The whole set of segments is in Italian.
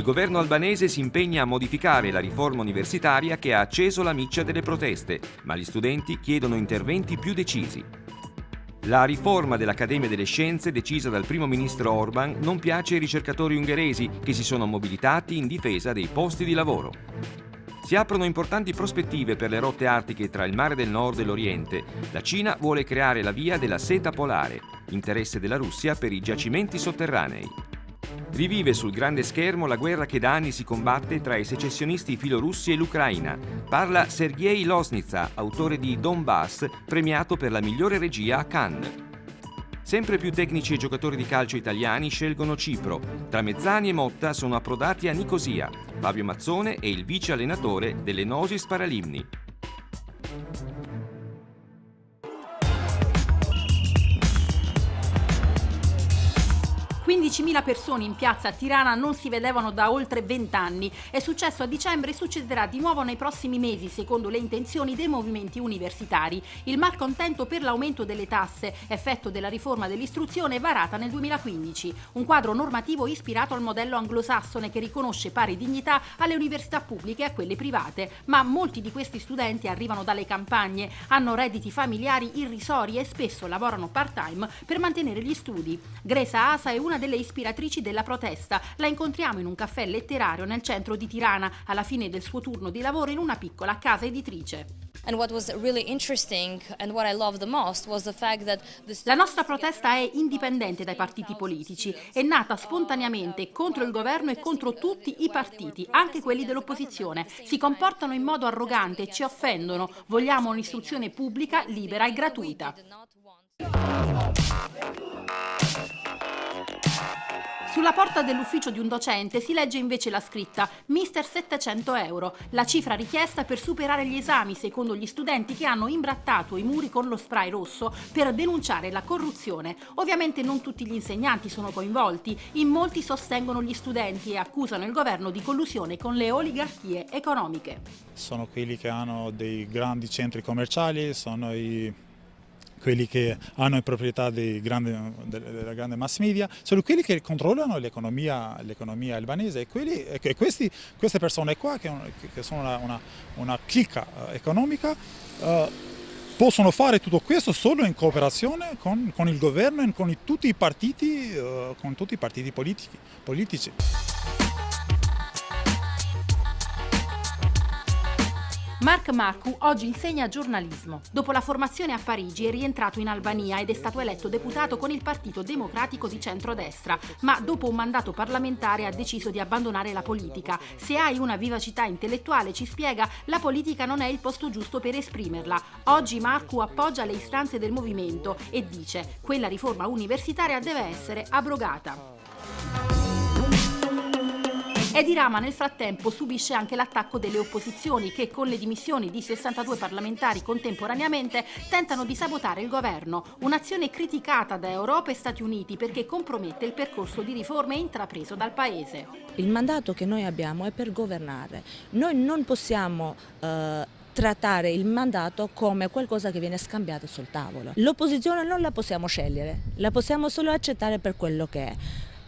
governo albanese si impegna a modificare la riforma universitaria che ha acceso la miccia delle proteste, ma gli studenti chiedono interventi più decisi. La riforma dell'Accademia delle Scienze decisa dal primo ministro Orban non piace ai ricercatori ungheresi che si sono mobilitati in difesa dei posti di lavoro. Si aprono importanti prospettive per le rotte artiche tra il Mare del Nord e l'Oriente. La Cina vuole creare la via della seta polare, interesse della Russia per i giacimenti sotterranei. Rivive sul grande schermo la guerra che da anni si combatte tra i secessionisti filorussi e l'Ucraina. Parla Sergej Losnitsa, autore di Donbass, premiato per la migliore regia a Cannes. Sempre più tecnici e giocatori di calcio italiani scelgono Cipro. Tramezzani e Motta sono approdati a Nicosia. Fabio Mazzone è il vice allenatore dell'Enosis Paralimni. 15.000 persone in piazza a Tirana non si vedevano da oltre 20 anni. È successo a dicembre e succederà di nuovo nei prossimi mesi, secondo le intenzioni dei movimenti universitari. Il malcontento per l'aumento delle tasse, effetto della riforma dell'istruzione varata nel 2015. Un quadro normativo ispirato al modello anglosassone che riconosce pari dignità alle università pubbliche e a quelle private. Ma molti di questi studenti arrivano dalle campagne, hanno redditi familiari irrisori e spesso lavorano part-time per mantenere gli studi. Gresa Asa è una delle ispiratrici della protesta. La incontriamo in un caffè letterario nel centro di Tirana, alla fine del suo turno di lavoro in una piccola casa editrice. La nostra protesta è indipendente dai partiti politici, è nata spontaneamente contro il governo e contro tutti i partiti, anche quelli dell'opposizione. Si comportano in modo arrogante e ci offendono. Vogliamo un'istruzione pubblica, libera e gratuita. Sulla porta dell'ufficio di un docente si legge invece la scritta Mister 700 euro, la cifra richiesta per superare gli esami secondo gli studenti che hanno imbrattato i muri con lo spray rosso per denunciare la corruzione. Ovviamente non tutti gli insegnanti sono coinvolti, in molti sostengono gli studenti e accusano il governo di collusione con le oligarchie economiche. Sono quelli che hanno dei grandi centri commerciali, sono quelli che hanno in proprietà della grande mass media, sono quelli che controllano l'economia albanese e queste persone qua che sono una clicca economica possono fare tutto questo solo in cooperazione con il governo e con tutti i partiti politici. Mark Marcu oggi insegna giornalismo. Dopo la formazione a Parigi è rientrato in Albania ed è stato eletto deputato con il Partito Democratico di centrodestra, ma dopo un mandato parlamentare ha deciso di abbandonare la politica. Se hai una vivacità intellettuale, ci spiega, la politica non è il posto giusto per esprimerla. Oggi Marcu appoggia le istanze del movimento e dice: quella riforma universitaria deve essere abrogata. Edi Rama nel frattempo subisce anche l'attacco delle opposizioni che con le dimissioni di 62 parlamentari contemporaneamente tentano di sabotare il governo, un'azione criticata da Europa e Stati Uniti perché compromette il percorso di riforme intrapreso dal paese. Il mandato che noi abbiamo è per governare, noi non possiamo trattare il mandato come qualcosa che viene scambiato sul tavolo. L'opposizione non la possiamo scegliere, la possiamo solo accettare per quello che è.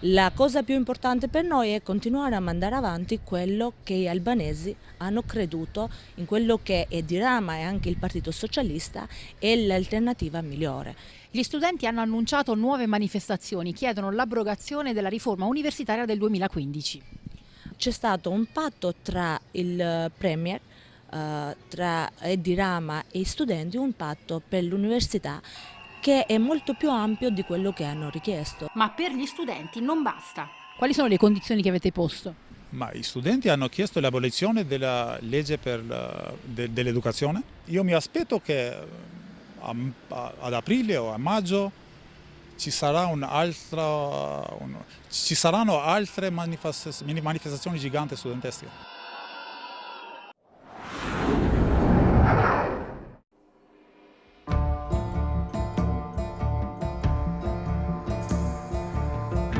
La cosa più importante per noi è continuare a mandare avanti quello che gli albanesi hanno creduto in quello che Edi Rama e anche il Partito Socialista è l'alternativa migliore. Gli studenti hanno annunciato nuove manifestazioni, chiedono l'abrogazione della riforma universitaria del 2015. C'è stato un patto tra il Premier, tra Edi Rama e gli studenti, un patto per l'università che è molto più ampio di quello che hanno richiesto. Ma per gli studenti non basta. Quali sono le condizioni che avete posto? Ma gli studenti hanno chiesto l'abolizione della legge dell'educazione. Io mi aspetto che ad aprile o a maggio ci saranno altre manifestazioni giganti studentesche.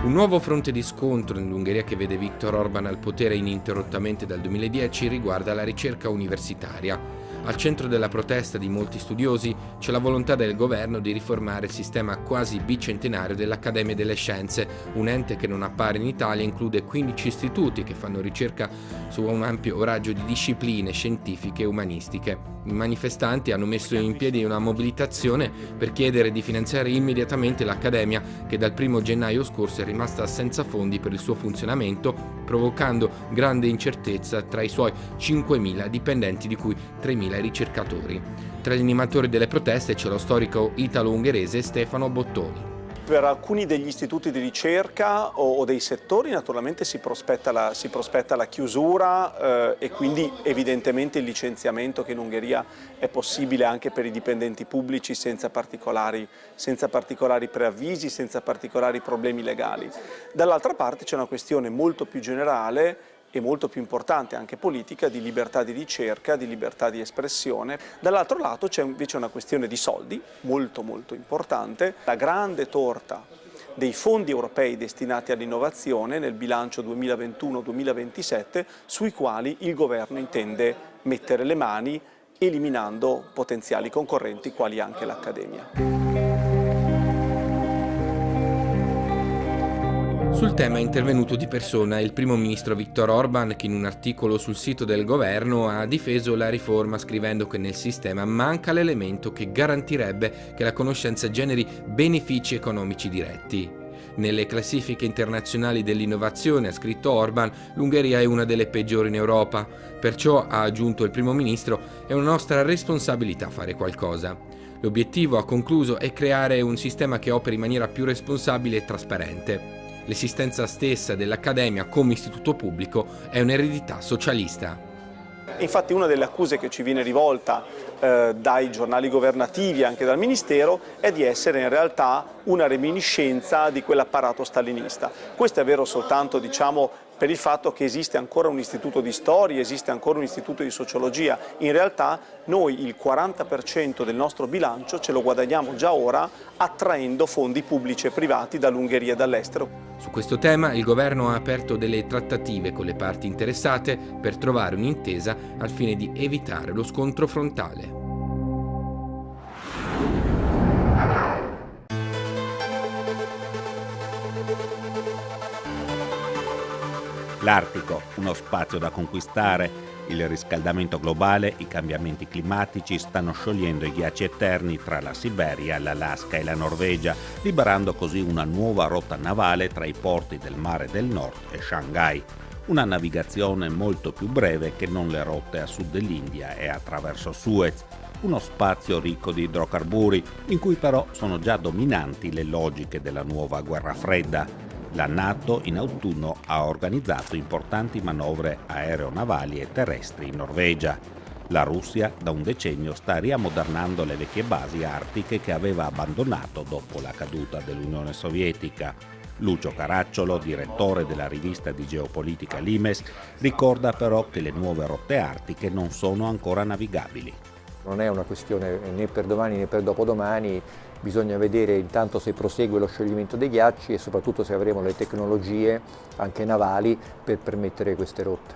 Un nuovo fronte di scontro nell'Ungheria che vede Viktor Orban al potere ininterrottamente dal 2010 riguarda la ricerca universitaria. Al centro della protesta di molti studiosi c'è la volontà del governo di riformare il sistema quasi bicentenario dell'Accademia delle Scienze, un ente che non appare in Italia, include 15 istituti che fanno ricerca su un ampio raggio di discipline scientifiche e umanistiche. I manifestanti hanno messo in piedi una mobilitazione per chiedere di finanziare immediatamente l'Accademia, che dal 1 gennaio scorso è rimasta senza fondi per il suo funzionamento, provocando grande incertezza tra i suoi 5.000 dipendenti, di cui 3.000 ricercatori. Tra gli animatori delle proteste c'è lo storico italo-ungherese Stefano Bottoni. Per alcuni degli istituti di ricerca o dei settori naturalmente si prospetta la chiusura e quindi evidentemente il licenziamento, che in Ungheria è possibile anche per i dipendenti pubblici senza particolari preavvisi, senza particolari problemi legali. Dall'altra parte c'è una questione molto più generale e molto più importante, anche politica, di libertà di ricerca, di libertà di espressione. Dall'altro lato c'è invece una questione di soldi molto importante, la grande torta dei fondi europei destinati all'innovazione nel bilancio 2021-2027, sui quali il governo intende mettere le mani, eliminando potenziali concorrenti quali anche l'Accademia. Sul tema è intervenuto di persona il primo ministro Viktor Orban, che in un articolo sul sito del governo ha difeso la riforma scrivendo che nel sistema manca l'elemento che garantirebbe che la conoscenza generi benefici economici diretti. Nelle classifiche internazionali dell'innovazione, ha scritto Orban, l'Ungheria è una delle peggiori in Europa. Perciò, ha aggiunto il primo ministro, è una nostra responsabilità fare qualcosa. L'obiettivo, ha concluso, è creare un sistema che operi in maniera più responsabile e trasparente. L'esistenza stessa dell'Accademia come istituto pubblico è un'eredità socialista. Infatti una delle accuse che ci viene rivolta dai giornali governativi e anche dal Ministero è di essere in realtà una reminiscenza di quell'apparato stalinista. Questo è vero soltanto, per il fatto che esiste ancora un istituto di storia, esiste ancora un istituto di sociologia. In realtà noi il 40% del nostro bilancio ce lo guadagniamo già ora attraendo fondi pubblici e privati dall'Ungheria e dall'estero. Su questo tema il governo ha aperto delle trattative con le parti interessate per trovare un'intesa al fine di evitare lo scontro frontale. L'Artico, uno spazio da conquistare. Il riscaldamento globale, i cambiamenti climatici stanno sciogliendo i ghiacci eterni tra la Siberia, l'Alaska e la Norvegia, liberando così una nuova rotta navale tra i porti del Mare del Nord e Shanghai. Una navigazione molto più breve che non le rotte a sud dell'India e attraverso Suez. Uno spazio ricco di idrocarburi, in cui però sono già dominanti le logiche della nuova guerra fredda. La NATO in autunno ha organizzato importanti manovre aeronavali e terrestri in Norvegia. La Russia da un decennio sta riammodernando le vecchie basi artiche che aveva abbandonato dopo la caduta dell'Unione Sovietica. Lucio Caracciolo, direttore della rivista di geopolitica Limes, ricorda però che le nuove rotte artiche non sono ancora navigabili. Non è una questione né per domani né per dopodomani, bisogna vedere intanto se prosegue lo scioglimento dei ghiacci e soprattutto se avremo le tecnologie anche navali per permettere queste rotte.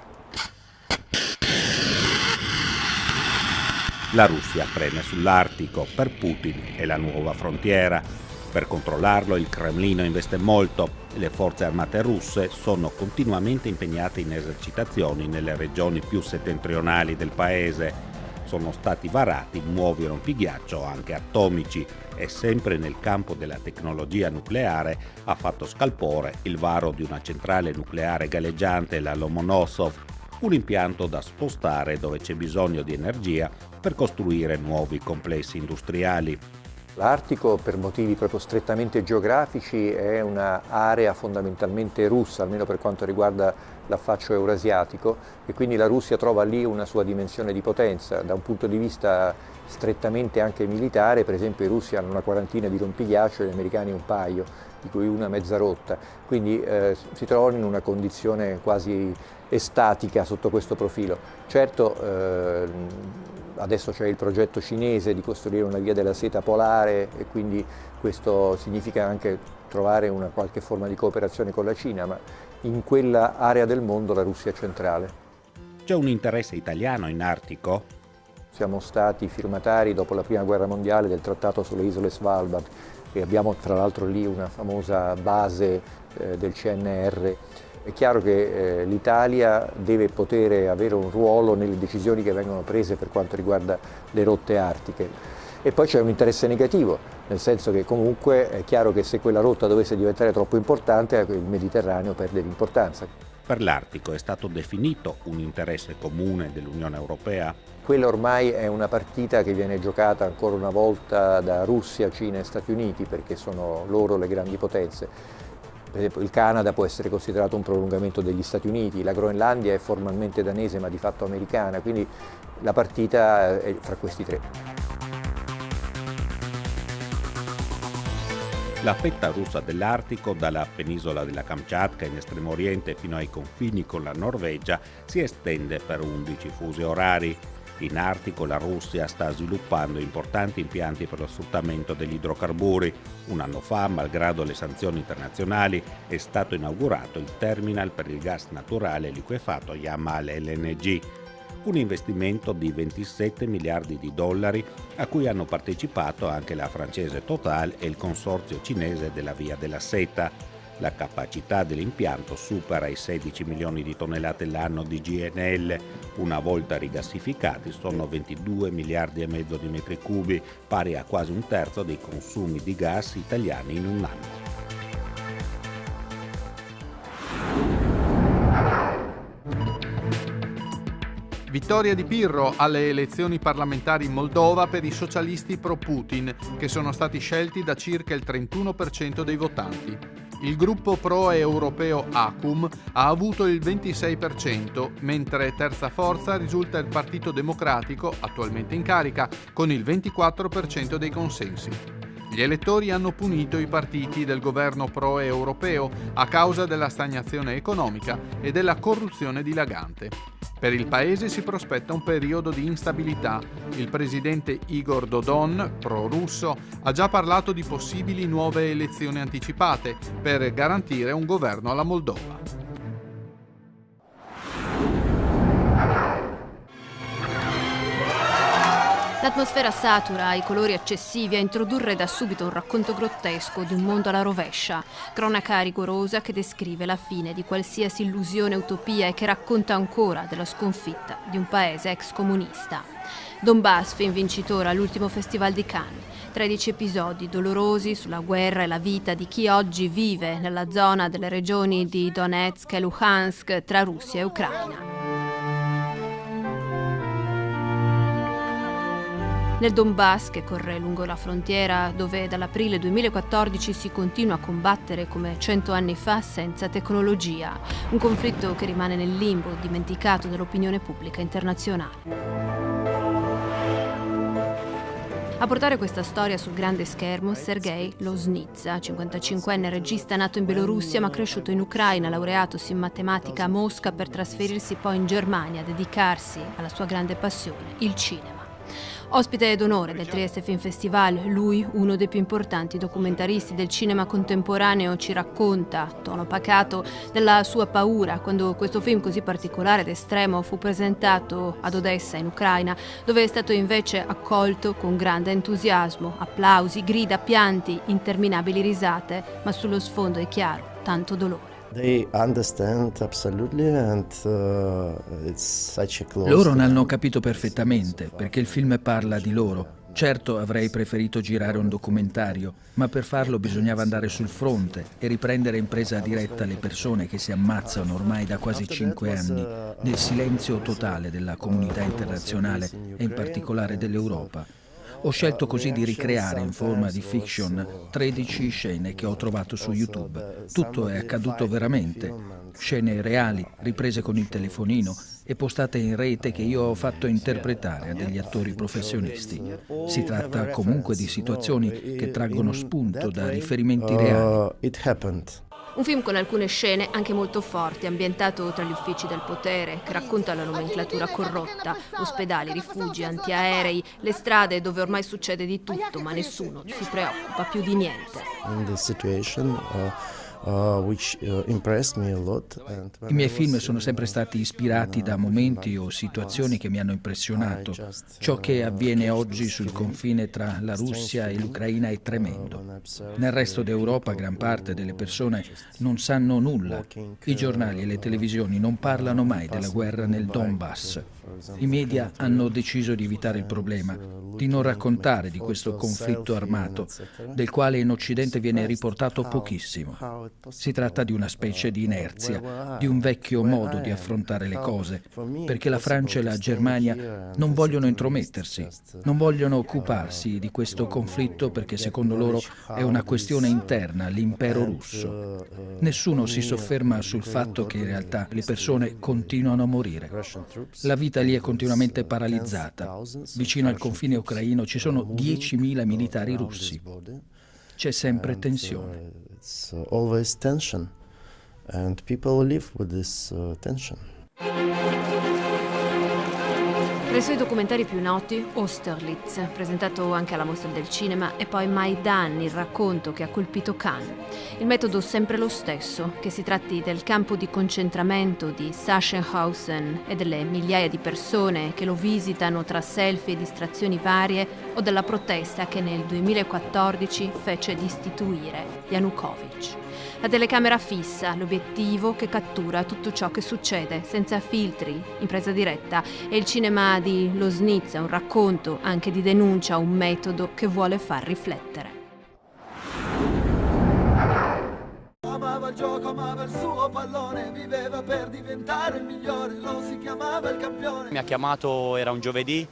La Russia preme sull'Artico, per Putin è la nuova frontiera. Per controllarlo il Cremlino investe molto e le forze armate russe sono continuamente impegnate in esercitazioni nelle regioni più settentrionali del paese. Sono stati varati nuovi rompighiaccio anche atomici e sempre nel campo della tecnologia nucleare ha fatto scalpore il varo di una centrale nucleare galleggiante, la Lomonosov, un impianto da spostare dove c'è bisogno di energia per costruire nuovi complessi industriali. L'Artico, per motivi proprio strettamente geografici, è un'area fondamentalmente russa, almeno per quanto riguarda l'affaccio eurasiatico, e quindi la Russia trova lì una sua dimensione di potenza. Da un punto di vista strettamente anche militare, per esempio i russi hanno una quarantina di rompighiaccio e gli americani un paio, di cui una mezza rotta, quindi si trovano in una condizione quasi estatica sotto questo profilo. Certo, adesso c'è il progetto cinese di costruire una via della seta polare e quindi questo significa anche trovare una qualche forma di cooperazione con la Cina, ma in quella area del mondo la Russia è centrale. C'è un interesse italiano in Artico? Siamo stati firmatari dopo la Prima Guerra Mondiale del trattato sulle isole Svalbard e abbiamo tra l'altro lì una famosa base del CNR. È chiaro che l'Italia deve poter avere un ruolo nelle decisioni che vengono prese per quanto riguarda le rotte artiche. E poi c'è un interesse negativo, nel senso che comunque è chiaro che se quella rotta dovesse diventare troppo importante, il Mediterraneo perde di importanza. Per l'Artico è stato definito un interesse comune dell'Unione Europea? Quella ormai è una partita che viene giocata ancora una volta da Russia, Cina e Stati Uniti, perché sono loro le grandi potenze. Per esempio il Canada può essere considerato un prolungamento degli Stati Uniti, la Groenlandia è formalmente danese ma di fatto americana, quindi la partita è fra questi tre. La fetta russa dell'Artico, dalla penisola della Kamchatka in Estremo Oriente fino ai confini con la Norvegia, si estende per 11 fusi orari. In Artico la Russia sta sviluppando importanti impianti per lo sfruttamento degli idrocarburi. Un anno fa, malgrado le sanzioni internazionali, è stato inaugurato il terminal per il gas naturale liquefatto Yamal LNG. Un investimento di 27 miliardi di dollari a cui hanno partecipato anche la francese Total e il consorzio cinese della Via della Seta. La capacità dell'impianto supera i 16 milioni di tonnellate l'anno di GNL. Una volta rigassificati sono 22 miliardi e mezzo di metri cubi, pari a quasi un terzo dei consumi di gas italiani in un anno. Vittoria di Pirro alle elezioni parlamentari in Moldova per i socialisti pro-Putin, che sono stati scelti da circa il 31% dei votanti. Il gruppo pro-europeo ACUM ha avuto il 26%, mentre terza forza risulta il Partito Democratico, attualmente in carica, con il 24% dei consensi. Gli elettori hanno punito i partiti del governo pro-europeo a causa della stagnazione economica e della corruzione dilagante. Per il paese si prospetta un periodo di instabilità. Il presidente Igor Dodon, pro-russo, ha già parlato di possibili nuove elezioni anticipate per garantire un governo alla Moldova. L'atmosfera satura, i colori eccessivi a introdurre da subito un racconto grottesco di un mondo alla rovescia, cronaca rigorosa che descrive la fine di qualsiasi illusione e utopia e che racconta ancora della sconfitta di un paese ex comunista. Donbass, film vincitore all'ultimo Festival di Cannes. 13 episodi dolorosi sulla guerra e la vita di chi oggi vive nella zona delle regioni di Donetsk e Luhansk tra Russia e Ucraina. Nel Donbass, che corre lungo la frontiera, dove dall'aprile 2014 si continua a combattere come 100 anni fa senza tecnologia, un conflitto che rimane nel limbo, dimenticato dall'opinione pubblica internazionale. A portare questa storia sul grande schermo Sergei Loznitsa, 55enne regista nato in Bielorussia ma cresciuto in Ucraina, laureatosi in matematica a Mosca per trasferirsi poi in Germania a dedicarsi alla sua grande passione, il cinema. Ospite d'onore del Trieste Film Festival, lui, uno dei più importanti documentaristi del cinema contemporaneo, ci racconta, a tono pacato, della sua paura quando questo film così particolare ed estremo fu presentato ad Odessa, in Ucraina, dove è stato invece accolto con grande entusiasmo, applausi, grida, pianti, interminabili risate, ma sullo sfondo è chiaro, tanto dolore. Loro ne hanno capito perfettamente, perché il film parla di loro. Certo, avrei preferito girare un documentario, ma per farlo bisognava andare sul fronte e riprendere in presa diretta le persone che si ammazzano ormai da quasi 5 anni, nel silenzio totale della comunità internazionale e in particolare dell'Europa. Ho scelto così di ricreare in forma di fiction 13 scene che ho trovato su YouTube. Tutto è accaduto veramente. Scene reali, riprese con il telefonino e postate in rete che io ho fatto interpretare a degli attori professionisti. Si tratta comunque di situazioni che traggono spunto da riferimenti reali. Un film con alcune scene anche molto forti, ambientato tra gli uffici del potere, che racconta la nomenclatura corrotta, ospedali, rifugi, antiaerei, le strade dove ormai succede di tutto, ma nessuno si preoccupa più di niente. I miei film sono sempre stati ispirati da momenti o situazioni che mi hanno impressionato. Ciò che avviene oggi sul confine tra la Russia e l'Ucraina è tremendo. Nel resto d'Europa gran parte delle persone non sanno nulla. I giornali e le televisioni non parlano mai della guerra nel Donbass. I media hanno deciso di evitare il problema, di non raccontare di questo conflitto armato, del quale in Occidente viene riportato pochissimo. Si tratta di una specie di inerzia, di un vecchio modo di affrontare le cose, perché la Francia e la Germania non vogliono intromettersi, non vogliono occuparsi di questo conflitto perché secondo loro è una questione interna all'impero russo. Nessuno si sofferma sul fatto che in realtà le persone continuano a morire. La vita lì è continuamente paralizzata. Vicino al confine ucraino ci sono 10.000 militari russi. C'è sempre tensione. It's always tension, and people live with this tension. Tra i suoi documentari più noti, Austerlitz, presentato anche alla Mostra del Cinema, e poi Maidan, il racconto che ha colpito Cannes. Il metodo sempre lo stesso, che si tratti del campo di concentramento di Sachsenhausen e delle migliaia di persone che lo visitano tra selfie e distrazioni varie, o della protesta che nel 2014 fece destituire Yanukovych. La telecamera fissa, l'obiettivo che cattura tutto ciò che succede, senza filtri, in presa diretta, e il cinema di Loznitsa, un racconto anche di denuncia, un metodo che vuole far riflettere. Amava il gioco, amava il suo pallone, viveva per diventare il migliore, lo si chiamava il campione. Mi ha chiamato, era un giovedì,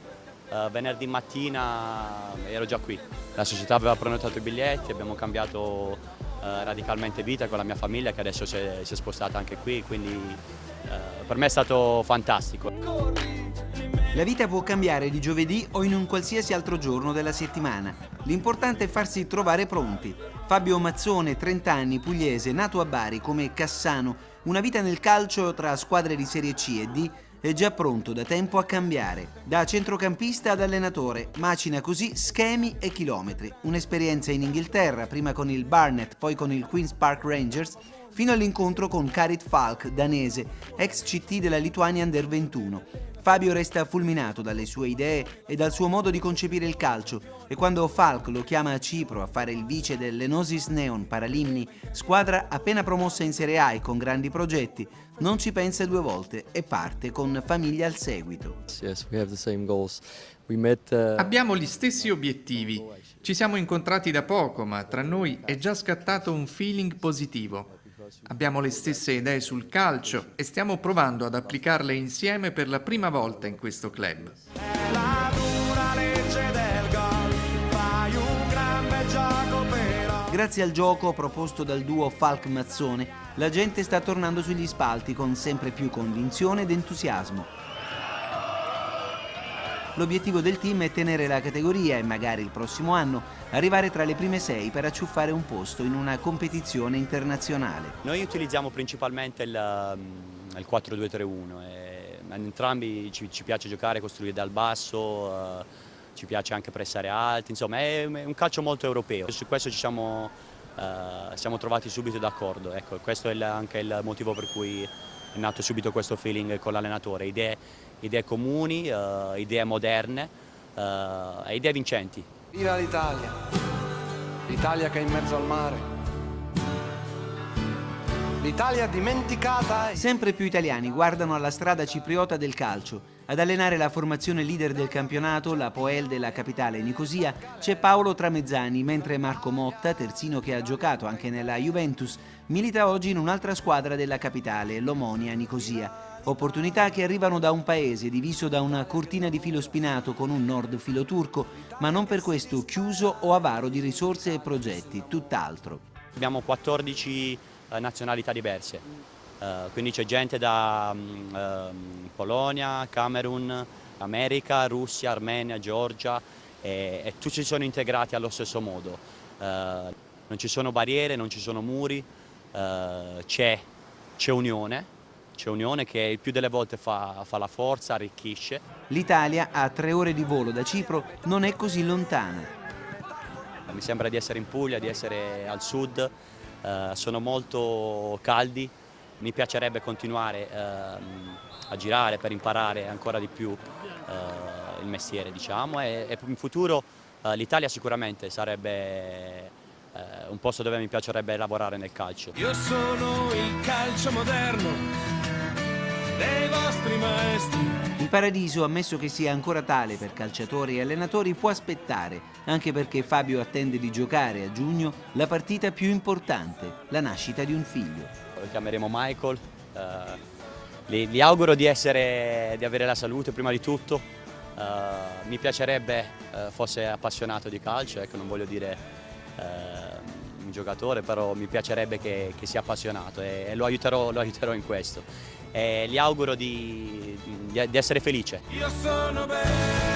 venerdì mattina ero già qui. La società aveva prenotato i biglietti, abbiamo cambiato radicalmente vita con la mia famiglia che adesso si è spostata anche qui, quindi per me è stato fantastico. La vita può cambiare di giovedì o in un qualsiasi altro giorno della settimana. L'importante è farsi trovare pronti. Fabio Mazzone, 30 anni, pugliese, nato a Bari come Cassano, una vita nel calcio tra squadre di Serie C e D, è già pronto da tempo a cambiare. Da centrocampista ad allenatore, macina così schemi e chilometri. Un'esperienza in Inghilterra, prima con il Barnet, poi con il Queen's Park Rangers, fino all'incontro con Karit Falk, danese, ex CT della Lituania Under 21. Fabio resta fulminato dalle sue idee e dal suo modo di concepire il calcio, e quando Falk lo chiama a Cipro a fare il vice dell'Enosis Neon Paralimni, squadra appena promossa in Serie A e con grandi progetti, non ci pensa due volte e parte con famiglia al seguito. Abbiamo gli stessi obiettivi. Ci siamo incontrati da poco, ma tra noi è già scattato un feeling positivo. Abbiamo le stesse idee sul calcio e stiamo provando ad applicarle insieme per la prima volta in questo club. Grazie al gioco proposto dal duo Falk-Mazzone, la gente sta tornando sugli spalti con sempre più convinzione ed entusiasmo. L'obiettivo del team è tenere la categoria e magari il prossimo anno arrivare tra le prime 6 per acciuffare un posto in una competizione internazionale. Noi utilizziamo principalmente il 4-2-3-1 e entrambi ci piace giocare, costruire dal basso, ci piace anche pressare alti, insomma è un calcio molto europeo. Su questo ci siamo trovati subito d'accordo, ecco, questo è anche il motivo per cui è nato subito questo feeling con l'allenatore, idee comuni, idee moderne e idee vincenti. Viva l'Italia! L'Italia che è in mezzo al mare. L'Italia dimenticata. Sempre più italiani guardano alla strada cipriota del calcio. Ad allenare la formazione leader del campionato, la Poel della capitale Nicosia, c'è Paolo Tramezzani, mentre Marco Motta, terzino che ha giocato anche nella Juventus, milita oggi in un'altra squadra della capitale, l'Omonia Nicosia. Opportunità che arrivano da un paese diviso da una cortina di filo spinato con un nord filo turco, ma non per questo chiuso o avaro di risorse e progetti, tutt'altro. Abbiamo 14 nazionalità diverse, quindi c'è gente da Polonia, Camerun, America, Russia, Armenia, Georgia e tutti sono integrati allo stesso modo. Non ci sono barriere, non ci sono muri, c'è unione. C'è unione che il più delle volte fa la forza, arricchisce. L'Italia, a 3 ore di volo da Cipro, non è così lontana. Mi sembra di essere in Puglia, di essere al sud, sono molto caldi, mi piacerebbe continuare a girare per imparare ancora di più il mestiere, diciamo, e in futuro l'Italia sicuramente sarebbe un posto dove mi piacerebbe lavorare nel calcio. Io sono il calcio moderno dei vostri maestri. Il paradiso, ammesso che sia ancora tale per calciatori e allenatori, può aspettare, anche perché Fabio attende di giocare a giugno la partita più importante, la nascita di un figlio. Lo chiameremo Michael, gli auguro di avere la salute prima di tutto, mi piacerebbe fosse appassionato di calcio, ecco, non voglio dire un giocatore, però mi piacerebbe che sia appassionato e lo aiuterò in questo. Gli auguro di essere felice. Io sono bello.